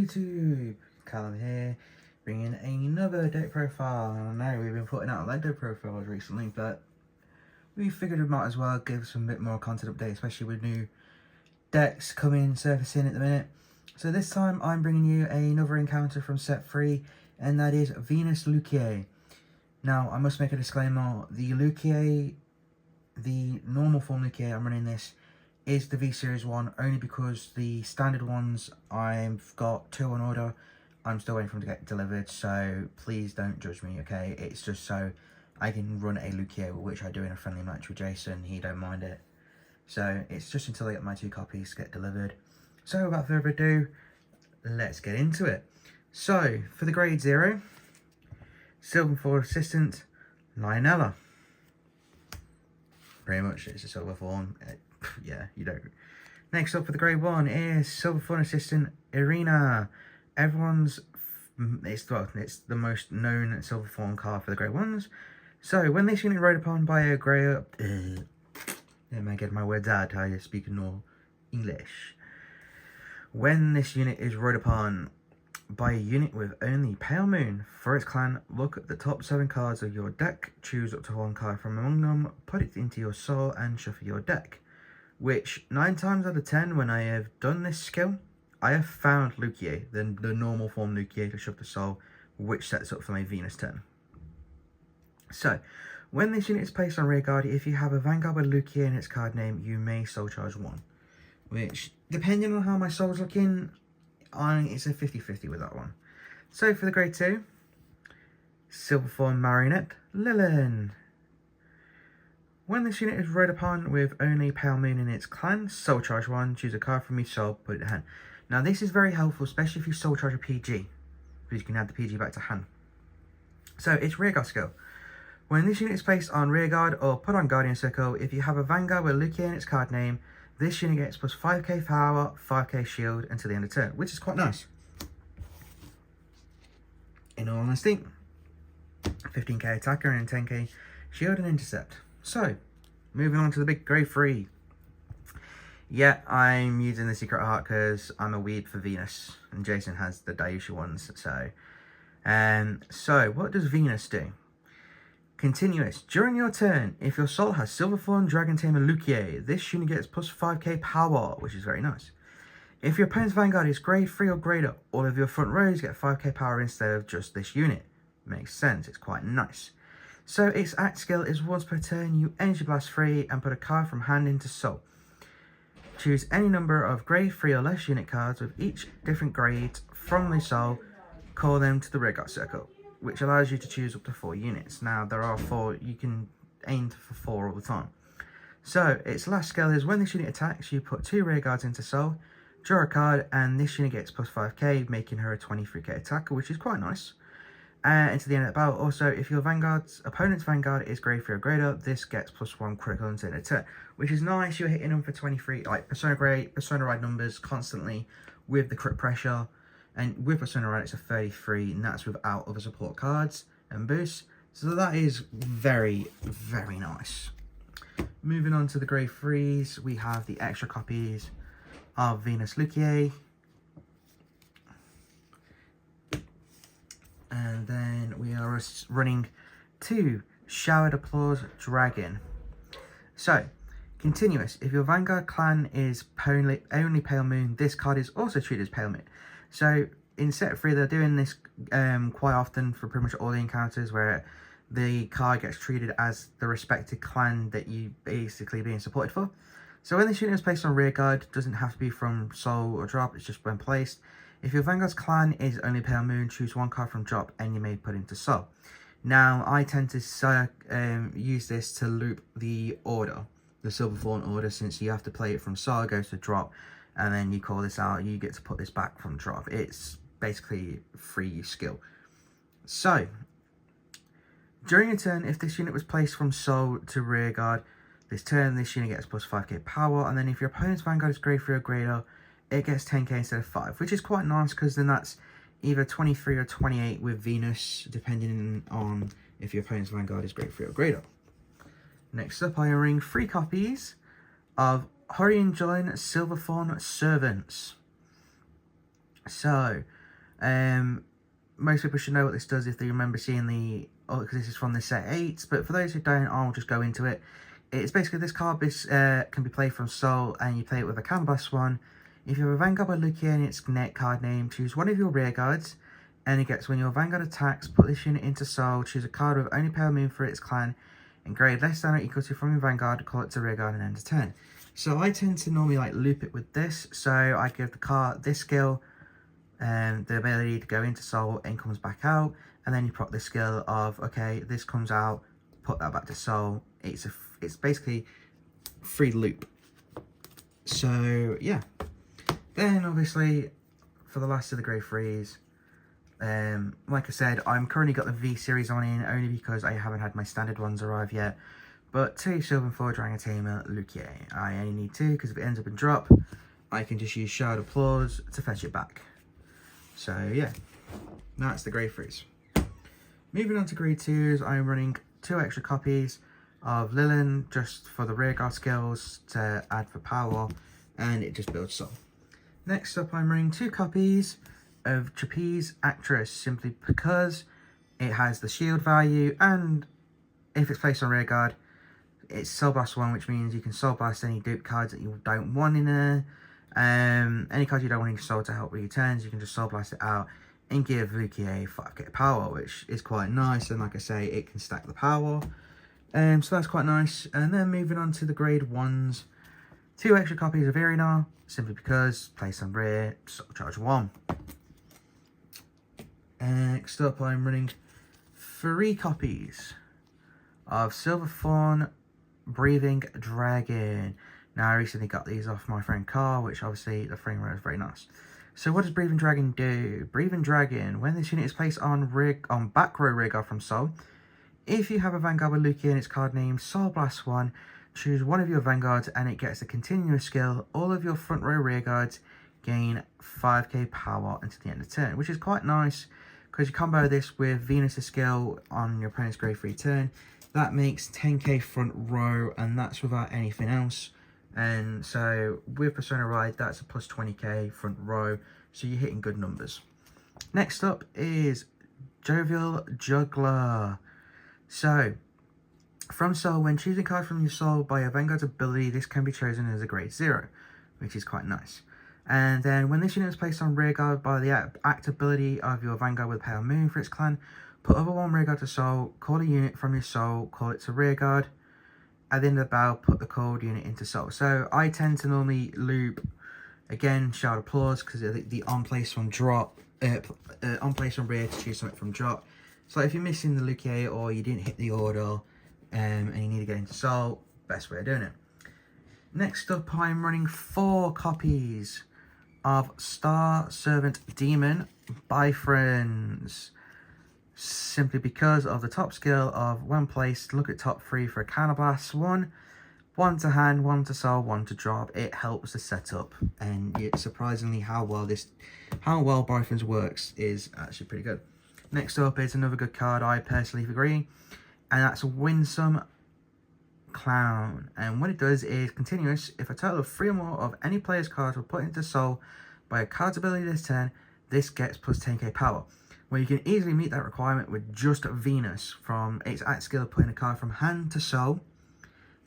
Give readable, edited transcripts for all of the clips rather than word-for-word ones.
YouTube, Callum here, bringing another deck profile. I know we've been putting out deck profiles recently, but we figured we might as well give some bit more content update, especially with new decks coming, surfacing at the minute. So this time I'm bringing you another encounter from set 3, and that is Venus Lukier. Now I must make a disclaimer, the Lukier, the normal form Lukier I'm running this, is the V-Series one, only because the standard ones, I've got 2 on order. I'm still waiting for them to get delivered, so please don't judge me, okay? It's just so I can run a Lukier, which I do in a friendly match with Jason. He don't mind it. So it's just until I get my 2 copies get delivered. So without further ado, let's get into it. So for the grade 0, Silver Forward Assistant, Lionella. Pretty much it's a silver form. Yeah, you don't. Next up for the grade 1 is Silver Forward Assistant, Irina. It's the most known silver form card for the grade 1s. So when this unit rode upon by a grey am I getting my words out how you speak no English? When this unit is rode upon by a unit with only Pale Moon for its clan, look at the top 7 cards of your deck, choose up to 1 card from among them, put it into your soul and shuffle your deck. Which 9 times out of 10 when I have done this skill, I have found Lukier, the normal form Lukier to shove the soul, which sets up for my Venus turn. So, when this unit is placed on rear guard, if you have a Vanguard with Lukier in its card name, you may soul charge 1. Which, depending on how my soul's looking, it's a 50-50 with that one. So for the grade 2, Silver Form Marionette, Lilin. When this unit is rode upon with only Pale Moon in its clan, soul charge 1, choose a card from each soul, put it to hand. Now this is very helpful, especially if you soul charge a PG, because you can add the PG back to hand. So it's rearguard skill. When this unit is placed on rearguard or put on Guardian Circle, if you have a Vanguard with Lukier in its card name, this unit gets plus 5k power, 5k shield until the end of turn, which is quite nice. In all honesty, 15k attacker and 10k shield and intercept. So, moving on to the big grade 3. Yeah, I'm using the Secret Heart because I'm a weeb for Venus, and Jason has the Dayusha ones, so. So, what does Venus do? Continuous. During your turn, if your soul has Silver Form, Dragon Tamer, Lukier, this unit gets plus 5k power, which is very nice. If your opponent's Vanguard is grade 3 or greater, all of your front rows get 5k power instead of just this unit. Makes sense, it's quite nice. So its act skill is once per turn, you Energy Blast 3 and put a card from hand into soul. Choose any number of grade 3 or less unit cards with each different grade from the soul, call them to the rearguard circle, which allows you to choose up to 4 units. Now there are 4, you can aim for 4 all the time. So its last skill is when this unit attacks, you put 2 rearguards into soul, draw a card, and this unit gets plus 5k, making her a 23k attacker, which is quite nice. Into the end of the battle. Also, if your opponent's Vanguard is grade 3 or greater, this gets plus 1 critical until the end of turn, which is nice. You're hitting them for 23, like Persona Ride numbers constantly with the crit pressure. And with Persona Ride, it's a 33, and that's without other support cards and boosts. So that is very, very nice. Moving on to the grade 3s, we have the extra copies of Venus Lukier. And then we are running 2 Showered Applause Dragon. So, continuous. If your Vanguard clan is only Pale Moon, this card is also treated as Pale Moon. So, in set 3, they're doing this quite often for pretty much all the encounters where the card gets treated as the respected clan that you basically being supported for. So, when this unit is placed on rearguard, it doesn't have to be from soul or drop, it's just when placed. If your Vanguard's clan is only Pale Moon, choose 1 card from drop and you may put into soul. Now, I tend to use this to loop the order, the Silver Thorn order, since you have to play it from soul, it goes to drop, and then you call this out, you get to put this back from drop. It's basically free skill. So, during a turn, if this unit was placed from soul to rearguard, this turn, this unit gets plus 5k power, and then if your opponent's Vanguard is grade 3 or greater, it gets 10k instead of 5, which is quite nice because then that's either 23 or 28 with Venus, depending on if your opponent's Vanguard is grade 3 or greater. Next up, I ring 3 copies of Hurry and Join Silverthorn Servants. So, Most people should know what this does if they remember seeing the, because this is from the set 8, but for those who don't, I'll just go into it. It's basically this card can be played from Soul, and you play it with a Canvas one. If you have a Vanguard by Lucia and its net card name, choose one of your rear guards, and it gets when your Vanguard attacks, put this unit into Soul, choose a card with only Pale Moon for its clan, and grade less than or equal to from your Vanguard, call it to rear guard and end of turn. So I tend to normally like loop it with this, so I give the card this skill, the ability to go into Soul and comes back out, and then you put the skill of, okay, this comes out, put that back to Soul. It's basically free loop. So yeah, then obviously for the last of the grey freeze, like I said, I'm currently got the V series on in only because I haven't had my standard ones arrive yet. But 2 silver and 4 Dragon Tamer Lucia. I only need 2 because if it ends up in drop, I can just use Shard Applause to fetch it back. So yeah, that's the grey freeze. Moving on to grade 2s, I'm running 2 extra copies of Lilin just for the rearguard skills to add for power, and it just builds Soul. Next up, I'm running 2 copies of Trapeze Actress simply because it has the shield value, and if it's placed on rearguard, it's Soul Blast 1, which means you can Soul Blast any dupe cards that you don't want in there. Any cards you don't want in your Soul to help with your turns, you can just Soul Blast it out and give Lucia 5k power, which is quite nice. And like I say, it can stack the power. So that's quite nice. And then moving on to the grade 1s, 2 extra copies of Irina, simply because place on rear, Soul Charge 1. Next up, I'm running 3 copies of Silver Thorn Breathing Dragon. Now, I recently got these off my friend Carl, which obviously the frame rate is very nice. So what does Breathing Dragon do? Breathing Dragon, when this unit is placed on back row rearguard from Soul, if you have a Vanguard with Lucia and its card name Soul Blast 1, choose one of your Vanguards and it gets a continuous skill. All of your front row rearguards gain 5k power until the end of turn, which is quite nice because you combo this with Venus' skill on your opponent's grade 3 turn. That makes 10k front row, and that's without anything else. And so with Persona Ride, that's a plus 20k front row, so you're hitting good numbers. Next up is Jovial Juggler. So from Soul, when choosing card from your Soul by a Vanguard's ability, this can be chosen as a grade 0, which is quite nice. And then when this unit is placed on rearguard by the act ability of your Vanguard with Pale Moon for its clan, put other one rearguard to Soul, call a unit from your Soul, call it to rearguard. At the end of the battle, put the called unit into Soul. So I tend to normally loop, again, Shard Applause, because the on place from drop, on place from rear to choose something from drop. So if you're missing the Lucia or you didn't hit the order and you need to get into Soul, best way of doing it. Next up, I'm running 4 copies of Star Servant Demon by Friends. Simply because of the top skill of when placed, look at top 3 for a counterblast. 1 to hand, 1 to Soul, 1 to drop. It helps the setup, and it's surprisingly how well By Friends works is actually pretty good. Next up is another good card I personally agree, and that's Winsome Clown. And what it does is continuous. If a total of 3 or more of any player's cards were put into Soul by a card's ability this turn, this gets plus 10k power. Well, you can easily meet that requirement with just Venus from its act skill, putting a card from hand to Soul,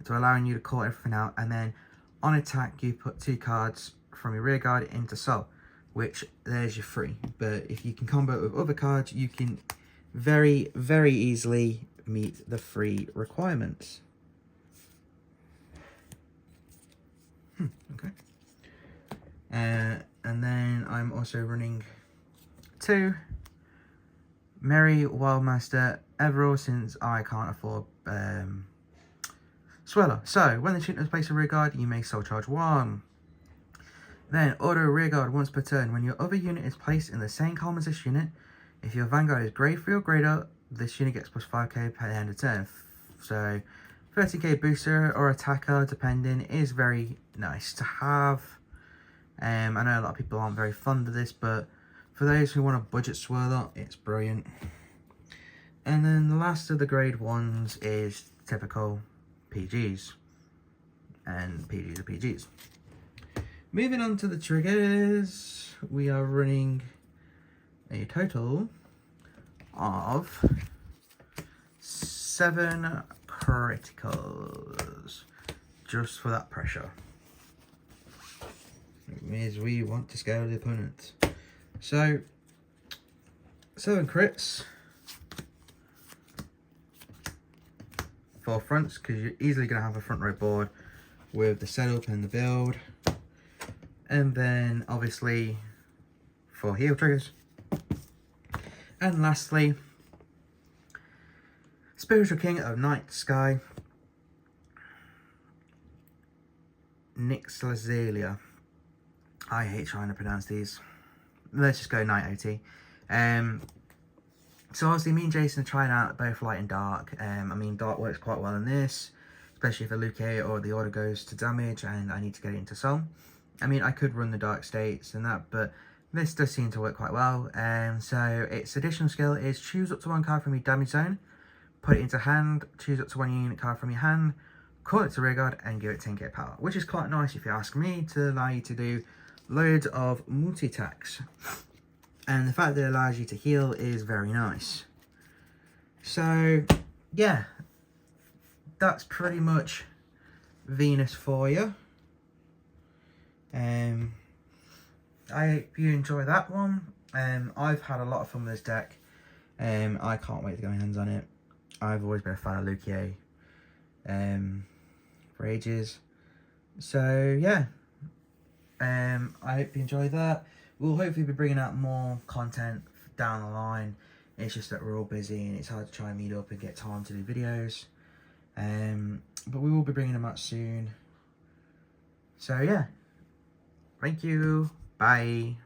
to allowing you to call everything out, and then on attack you put 2 cards from your rearguard into Soul, which there's your 3. But if you can combo it with other cards, you can very, very easily meet the 3 requirements. Okay. And then I'm also running 2 Merry Wildmaster Everall, since I can't afford Sweller. So when the unit is placed in rearguard, you may Soul Charge 1. Then auto rearguard once per turn. When your other unit is placed in the same column as this unit, if your Vanguard is grade 3 or greater, this unit gets plus 5k per end of turn. So 30k booster or attacker, depending, is very nice to have. I know a lot of people aren't very fond of this, but for those who want a budget swirler, it's brilliant. And then the last of the grade 1s is typical PGs. And PGs are PGs. Moving on to the triggers, we are running a total of 7 criticals just for that pressure. It means we want to scale the opponent. So 7 crits for fronts, because you're easily going to have a front row board with the setup and the build. And then obviously for heal triggers. And lastly, Spiritual King of Night Sky, Nixlazelia. I hate trying to pronounce these. Let's just go Night OT. So obviously me and Jason are trying out both light and dark. I mean, dark works quite well in this, especially if the Luke or the order goes to damage and I need to get it into song. I mean, I could run the dark states and that, but this does seem to work quite well. So its additional skill is choose up to 1 card from your damage zone, put it into hand, choose up to 1 unit card from your hand, call it to rearguard, and give it 10k power, which is quite nice if you ask me, to allow you to do loads of multi-attacks. And the fact that it allows you to heal is very nice. So, yeah, that's pretty much Venus for you. I hope you enjoy that one. I've had a lot of fun with this deck. I can't wait to get my hands on it. I've always been a fan of Lukier for ages. So yeah, I hope you enjoy that. We'll hopefully be bringing out more content down the line. It's just that we're all busy and it's hard to try and meet up and get time to do videos. But we will be bringing them out soon. So yeah, thank you. Bye.